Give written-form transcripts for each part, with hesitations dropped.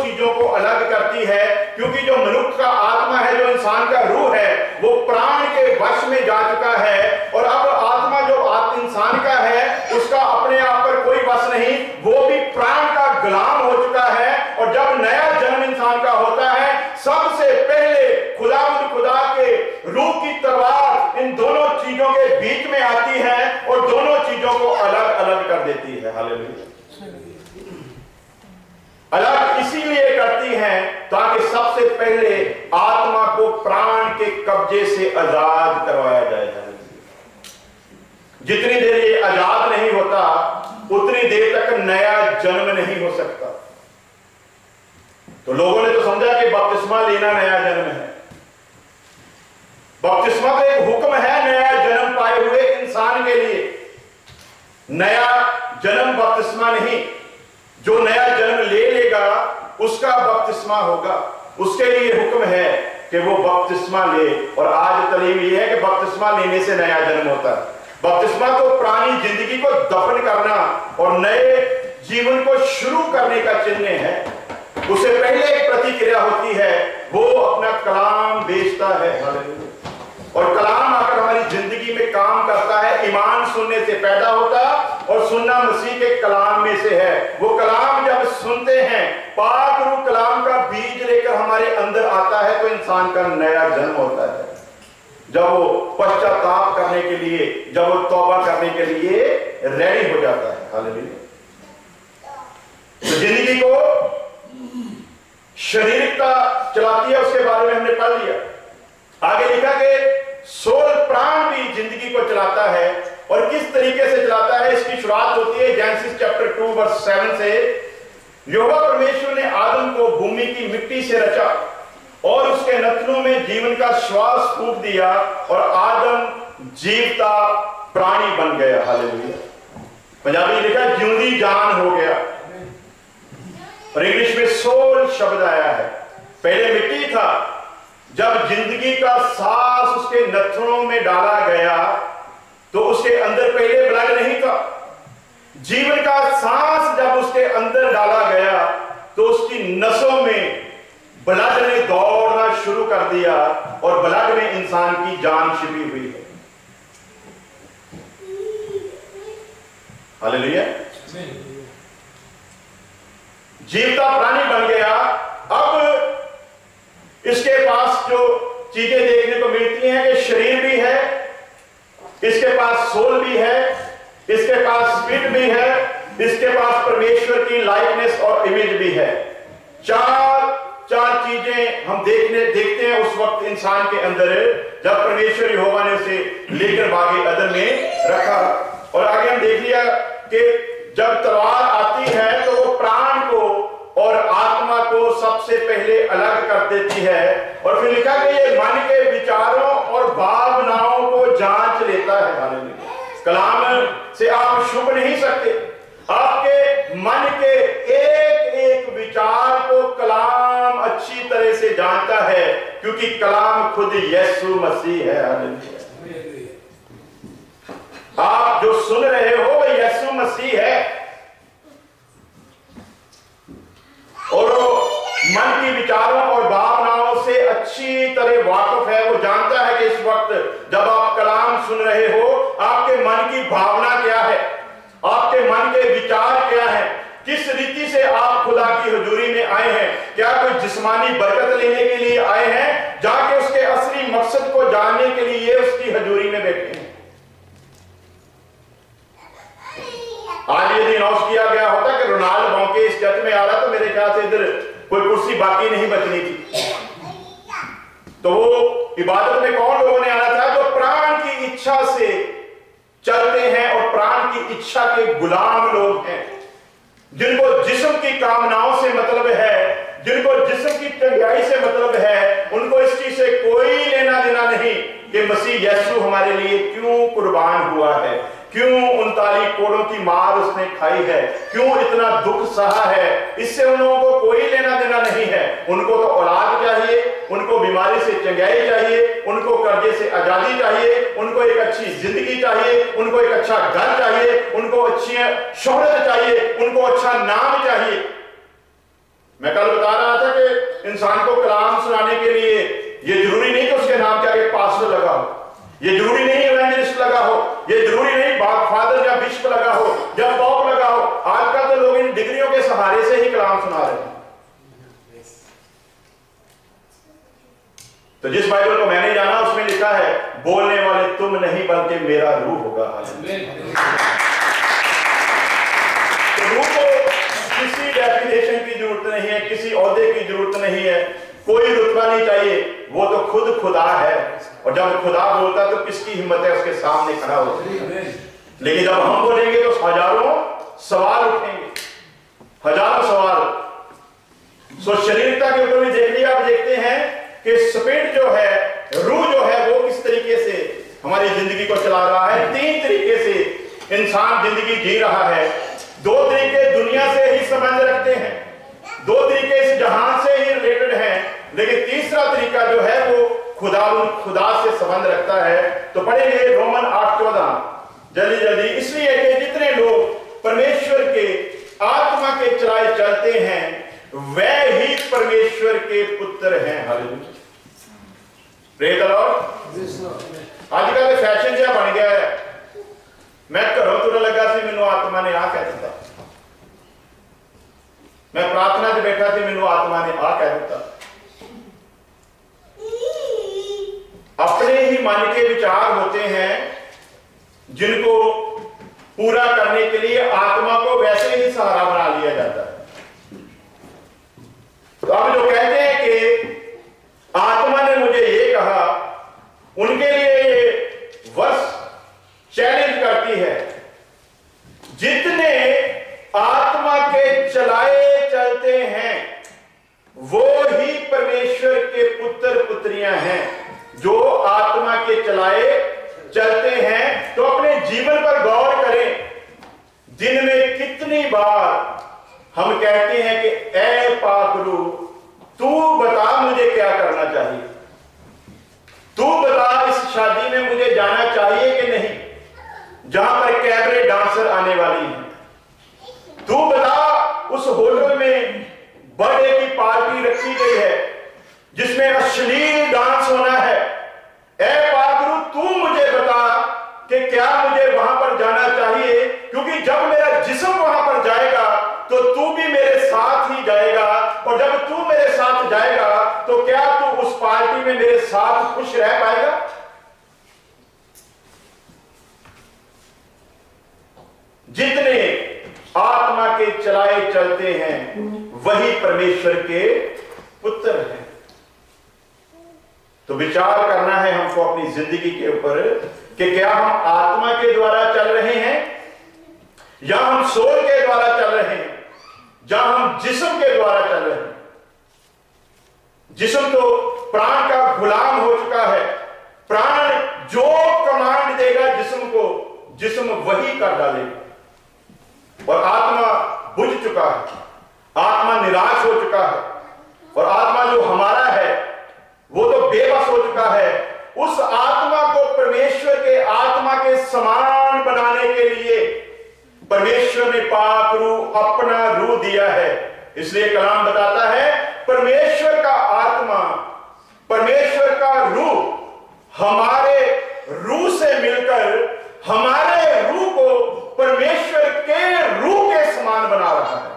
चीजों को अलग करती है, क्योंकि जो मनुष्य का आत्मा है, जो इंसान का रूह है, वो प्राण के वश में जा चुका है। और अब आत्मा जो इंसान का है, उसका अपने आप पर कोई वश नहीं, वो भी प्राण का गुलाम हो चुका है। और जब नया जन्म इंसान का होता है, सबसे पहले खुदा के रूह की तलवार इन दोनों चीजों के बीच में आती है और दोनों चीजों को अलग अलग कर देती है। हालेलुया। अलग इसीलिए करती है ताकि सबसे पहले आत्मा को प्राण के कब्जे से आजाद करवाया जाए। जितनी देर ये आजाद नहीं होता, उतनी देर तक नया जन्म नहीं हो सकता। तो लोगों ने तो समझा कि बपतिस्मा लेना नया जन्म है। बपतिस्मा तो एक हुक्म है नया जन्म पाए हुए इंसान के लिए। नया जन्म बपतिस्मा नहीं, जो नया जन्म ले लेगा उसका बपतिस्मा होगा। उसके लिए हुक्म है कि वो बपतिस्मा ले। और आज तालीम यह है कि बपतिस्मा लेने से नया जन्म होता है। बपतिस्मा तो पुरानी जिंदगी को दफन करना और नए जीवन को शुरू करने का चिन्ह है। उससे पहले एक प्रतिक्रिया होती है, वो अपना कलाम भेजता है। और कलाम आकर हमारी जिंदगी में काम करता है। ईमान सुनने से पैदा होता और सुनना मसीह के कलाम में से है। वो कलाम जब सुनते हैं, पाक रूह कलाम का बीज लेकर हमारे अंदर आता है, तो इंसान का नया जन्म होता है। जब वो पश्चाताप करने के लिए, जब वो तौबा करने के लिए रेडी हो जाता है। हालेलुया। तो जिंदगी को शारीरिकता चलाती है, उसके बारे में हमने पढ़ लिया। आगे लिखा कि सोल प्राण भी जिंदगी को चलाता है। और किस तरीके से चलाता है, इसकी शुरुआत होती है जेनेसिस चैप्टर 2 वर्स 7 से। यहोवा परमेश्वर ने आदम को भूमि की मिट्टी से रचा और उसके नथनों में जीवन का श्वास फूंक दिया और आदम जीवता प्राणी बन गया। हालेलुया। पंजाबी लिखा जिंदी जान हो गया। और इंग्लिश में सोल शब्द आया है। पहले मिट्टी था, जब जिंदगी का सांस उसके नथनों में डाला गया तो उसके अंदर पहले ब्लड नहीं था। जीवन का सांस जब उसके अंदर डाला गया तो उसकी नसों में ब्लड ने दौड़ना शुरू कर दिया और ब्लड में इंसान की जान छिपी हुई है। हालेलुया। जीवता प्राणी बन गया। अब इसके पास जो चीजें देखने को मिलती हैं कि शरीर भी है, इसके पास सोल भी है, इसके पास स्पिरिट भी है, इसके पास परमेश्वर की लाइकनेस और इमेज भी है। चार चीजें हम देखते हैं उस वक्त इंसान के अंदर, जब परमेश्वर यहोवा ने उसे लेकर बागे अदन में रखा। और आगे हम देख लिया कि जब तलवार आती है तो वो प्राण को और आत्मा को सबसे पहले अलग कर देती है। और फिर लिखा कि ये मन के विचारों और भावनाओं को जांच लेता है। हालेलुया। कलाम से आप छुप नहीं सकते। आपके मन के एक एक विचार को कलाम अच्छी तरह से जानता है, क्योंकि कलाम खुद यीशु मसीह है। हालेलुया। आप जो सुन रहे हो वह यीशु मसीह है। और वो मन की विचारों और भावनाओं से अच्छी तरह वाकिफ है। वो जानता है कि इस वक्त जब आप कलाम सुन रहे हो, आपके मन की भावना क्या है, आपके मन के विचार क्या है, किस रीति से आप खुदा की हुजूरी में आए हैं। क्या कोई जिस्मानी बरकत लेने के लिए आए हैं, जाके उसके असली मकसद को जानने के लिए उसकी हुजूरी में बैठे हैं। आज ये दिन अनाउंस किया गया होता कि रोनाल्ड मौके इस चर्च में आ रहा, तो मेरे ख्याल से इधर कोई कुर्सी बाकी नहीं बचनी थी। तो वो इबादत में कौन लोगों ने आना था? जो प्राण की इच्छा से चलते हैं और प्राण की इच्छा के गुलाम लोग हैं, जिनको जिस्म की कामनाओं से मतलब है, जिनको जिस्म की तंगाई से मतलब है। उनको इस चीज से कोई लेना देना नहीं कि मसीह यीशु हमारे लिए क्यों कुर्बान हुआ है, क्यों 39 कोड़ों की मार उसने खाई है, क्यों इतना दुख सहा है। इससे उन लोगों को कोई लेना देना नहीं है। उनको तो औलाद चाहिए, उनको बीमारी से चंगाई चाहिए, उनको कर्जे से आजादी चाहिए, उनको एक अच्छी जिंदगी चाहिए, उनको एक अच्छा घर चाहिए, उनको अच्छी शोहरत चाहिए, उनको अच्छा नाम चाहिए। मैं कल बता रहा इंसान को कलाम सुनाने के लिए ये जरूरी नहीं कि उसके नाम के आगे पास्टर लगा हो, ये जरूरी नहीं इवेंजलिस्ट लगा हो, ये जरूरी नहीं फादर या बिशप लगा हो या पॉप लगा हो। आजकल तो लोग इन डिग्रियों के सहारे से ही कलाम सुना रहे हैं। तो जिस बाइबल को मैंने जाना उसमें लिखा है बोलने वाले तुम नहीं बल्कि मेरा रूह होगा। तो रूह को किसी डेफिनेशन की जरूरत नहीं है, किसी ओहदे की जरूरत नहीं है, कोई रुतबा नहीं चाहिए, वो तो खुद खुदा है। और जब खुदा बोलता है तो किसकी हिम्मत है उसके सामने खड़ा हो। लेकिन जब हम बोलेंगे तो हजारों सवाल उठेंगे, हजारों सवाल। सो शरीरता के ऊपर भी देख लिया, आप देखते हैं कि स्पिरिट जो है, रूह जो है, वो किस तरीके से हमारी जिंदगी को चला रहा है। 3 तरीके से इंसान जिंदगी जी रहा है। 2 तरीके दुनिया से ही संबंध रखते हैं, 2 तरीके इस जहान से ही रिलेटेड हैं, लेकिन तीसरा तरीका जो है वो खुदा से संबंध रखता है। तो पढ़ेंगे रोमन 8:14 जल्दी जल्दी। इसलिए कि जितने लोग परमेश्वर के आत्मा के चलाए चलते हैं वह ही परमेश्वर के पुत्र हैं। Hallelujah, praise the Lord. आजकल फैशन जो बन गया है, मैं घरों तुरन लगा सी, मैनू आत्मा ने आ कह दिता, मैं प्रार्थना से बैठा थी, मैनू आत्मा ने आ कह दिता। अपने ही मन के विचार होते हैं जिनको पूरा करने के लिए आत्मा को वैसे ही सहारा बना लिया जाता है। तो अब जो कहते हैं कि आत्मा ने मुझे ये कहा, उनके लिए ये वर्ष चैलेंज करती है, जितने आत्मा के चलाए चलते हैं वो ही परमेश्वर के पुत्र पुत्रियां हैं। जो आत्मा के चलाए चलते हैं, तो अपने जीवन पर गौर करें। दिन में कितनी बार हम कहते हैं कि ऐ पाक रूह, तू बता मुझे क्या करना चाहिए, तू बता इस शादी में मुझे जाना चाहिए कि नहीं जहां पर कैबरे डांसर आने वाली है, तू बता उस होटल में बर्थडे की पार्टी रखी गई है जिसमें अश्लील डांस होना है। ऐ पाक रूह, तू मुझे बता कि क्या मुझे वहां पर जाना चाहिए, क्योंकि जब मेरा जिस्म वहां पर जाएगा तो तू भी मेरे साथ ही जाएगा, और जब तू मेरे साथ जाएगा तो क्या तू उस पार्टी में मेरे साथ खुश रह पाएगा। जितने आत्मा के चलाए चलते हैं वही परमेश्वर के पुत्र हैं। तो विचार करना है हमको अपनी जिंदगी के ऊपर कि क्या हम आत्मा के द्वारा चल रहे हैं या हम सोल के द्वारा चल रहे हैं, या हम जिस्म के द्वारा चल रहे हैं। जिस्म तो प्राण का गुलाम हो चुका है, प्राण जो कमांड देगा जिस्म को, जिस्म वही कर डालेगा। और आत्मा बुझ चुका है, आत्मा निराश हो चुका है, और आत्मा जो हमारा है वो तो बेबस हो चुका है। उस आत्मा को परमेश्वर के आत्मा के समान बनाने के लिए परमेश्वर ने पाक रूह, अपना रूह दिया है। इसलिए कलाम बताता है परमेश्वर का आत्मा, परमेश्वर का रूह हमारे रूह से मिलकर हमारे रूह को परमेश्वर के रूह के समान बना रहा है।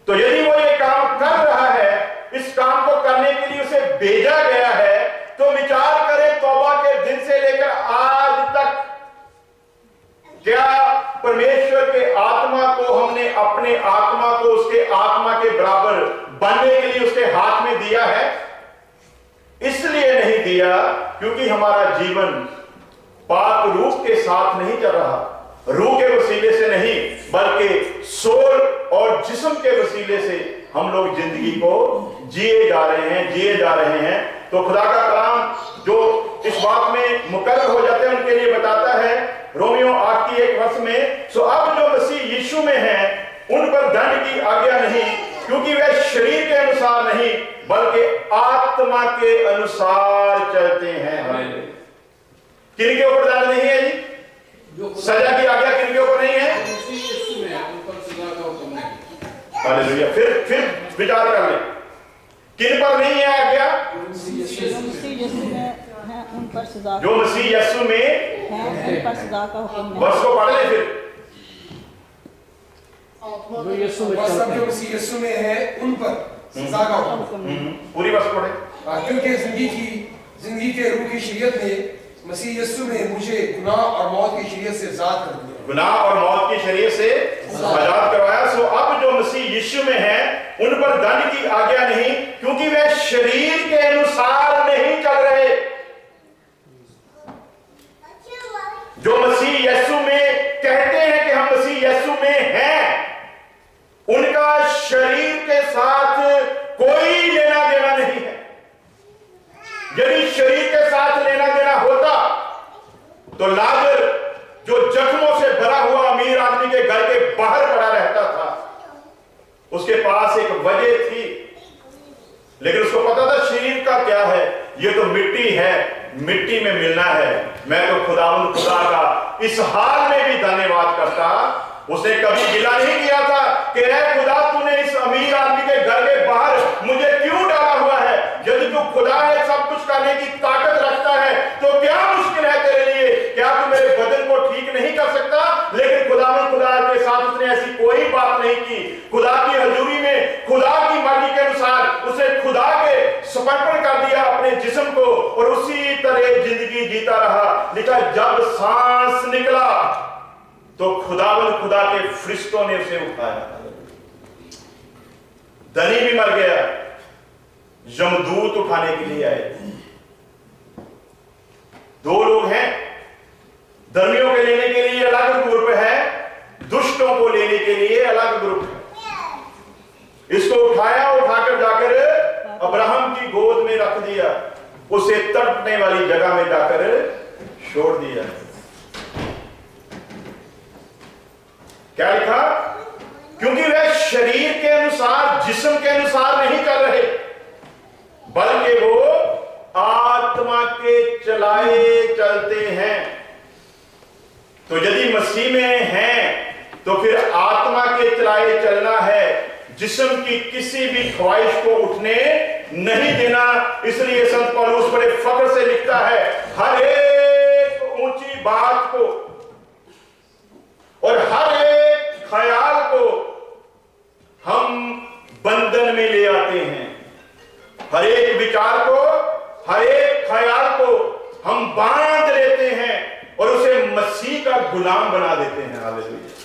तो यदि वो ये काम कर रहा है, इस काम को करने के लिए उसे भेजा गया है, तो विचार करें तौबा के दिन से लेकर आज तक क्या परमेश्वर के आत्मा को हमने अपने आत्मा को उसके आत्मा के बराबर बनने के लिए उसके हाथ में दिया है? इसलिए नहीं दिया क्योंकि हमारा जीवन पाक रूह के साथ नहीं चल रहा, रूह के वसीले से नहीं बल्कि सोल और जिस्म के वसीले से हम लोग जिंदगी को जिए जा रहे हैं। तो खुदा का कलाम जो इस बात में मुकर्रर हो जाते हैं उनके लिए बताता है रोमियो 8:1 में, सो अब जो मसीह यीशु में हैं उन पर दंड की आज्ञा नहीं, क्योंकि वे शरीर के अनुसार नहीं बल्कि आत्मा के अनुसार चलते हैं। किनके ऊपर दंड नहीं है जी? सजा की आज्ञा किनके ऊपर नहीं है? हालेलुया। फिर विचार कर लें, किन पर नहीं है आज्ञा? जो मसीह यीशु में हैं उन पर सजा, जो मसीह यीशु में हैं उन पर सजा का हुक्म नहीं। वर्ष को पढ़ ले फिर। जो यीशु में चलते हैं, जो मसीह यीशु में है उन पर सजा का हुक्म नहीं। पूरी वर्ष पढ़े। क्योंकि जिंदगी के रूह की शरीयत ने मसीह यीशु में मुझे गुनाह और मौत की शरीयत से आजाद कर दिया। गुनाह और मौत की शरीयत से आजाद करवाया। सो अब जो मसीह यीशु में है उन पर दंड की आज्ञा नहीं, क्योंकि वे शरीर के अनुसार नहीं चल रहे। जो मसीह यीशु में कहते हैं कि हम मसीह यीशु में हैं, उनका शरीर के साथ कोई लेना देना नहीं है। यदि शरीर के साथ लेना देना होता तो लाजर जो जख्मों से भरा हुआ अमीर आदमी के घर के बाहर पड़ा रहता था, उसके पास एक वजह थी, लेकिन उसको पता था शरीर का क्या है, ये तो मिट्टी है, मिट्टी में मिलना है। मैं तो खुदावंद खुदा का इस हाल में भी धन्यवाद करता। उसने कभी गिला नहीं किया था कि ऐ खुदा तूने इस अमीर आदमी के घर के बाहर मुझे क्यों डाला हुआ है। यदि तू खुदा है, सब कुछ करने की ताकत रखता है, तो क्या मुश्किल है तेरे लिए? क्या तू मेरे बदन को ठीक नहीं कर सकता? लेकिन खुदावंद खुदा के साथ उसने ऐसी कोई बात नहीं की। खुदा की हजूरी में खुदा की मर्जी के अनुसार उसने खुदा के समर्पण कर दिया अपने जिस्म को, और उसी तरह जिंदगी जीता रहा। लिखा जब सांस निकला तो खुदावंद खुदा के फरिश्तों ने उसे उठाया। धनी भी मर गया, यमदूत उठाने के लिए आए। दो लोग हैं, धर्मियों के लेने के लिए अलग ग्रुप है, दुष्टों को लेने के लिए अलग ग्रुप है। इसको उठाया, उठाकर जाकर अब्राहम की गोद में रख दिया, उसे तड़पने वाली जगह में जाकर छोड़ दिया। क्या लिखा? क्योंकि वे शरीर के अनुसार, जिस्म के अनुसार नहीं चल रहे, बल्कि वो आत्मा के चलाए चलते हैं। तो यदि मसीह में हैं तो फिर आत्मा के चलाए चलना है, जिस्म की किसी भी ख्वाहिश को उठने नहीं देना। इसलिए संत पौलुस बड़े फख्र से लिखता है, हर एक ऊंची बात को और हर एक ख्याल को हम बंधन में ले आते हैं। हर एक विचार को, हर एक ख्याल को हम बांध लेते हैं और उसे मसीह का गुलाम बना देते हैं। हालेलुया।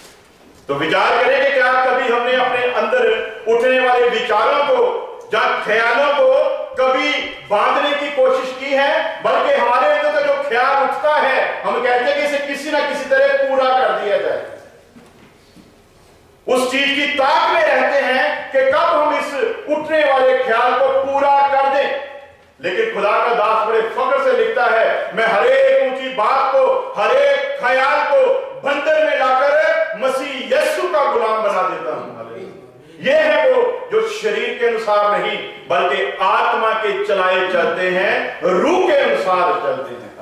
तो विचार करें कि क्या कभी हमने अपने अंदर उठने वाले विचारों को या ख्यालों को कभी बांधने की कोशिश की है? बल्कि हमारे अंदर तो जो ख्याल उठता है, हम कहते हैं कि इसे किसी ना किसी तरह पूरा कर दिया जाए। उस चीज की ताक में रहते हैं कि कब हम इस उठने वाले ख्याल को पूरा कर दें। लेकिन खुदा का दास बड़े फख्र से लिखता है, मैं हर एक ऊंची बात को, हर एक ख्याल को बंधन में लाकर मसीह यीशु का गुलाम बना देता हूं। यह है वो जो शरीर के अनुसार नहीं, बल्कि आत्मा के चलाए चलते हैं, रूह के अनुसार चलते हैं।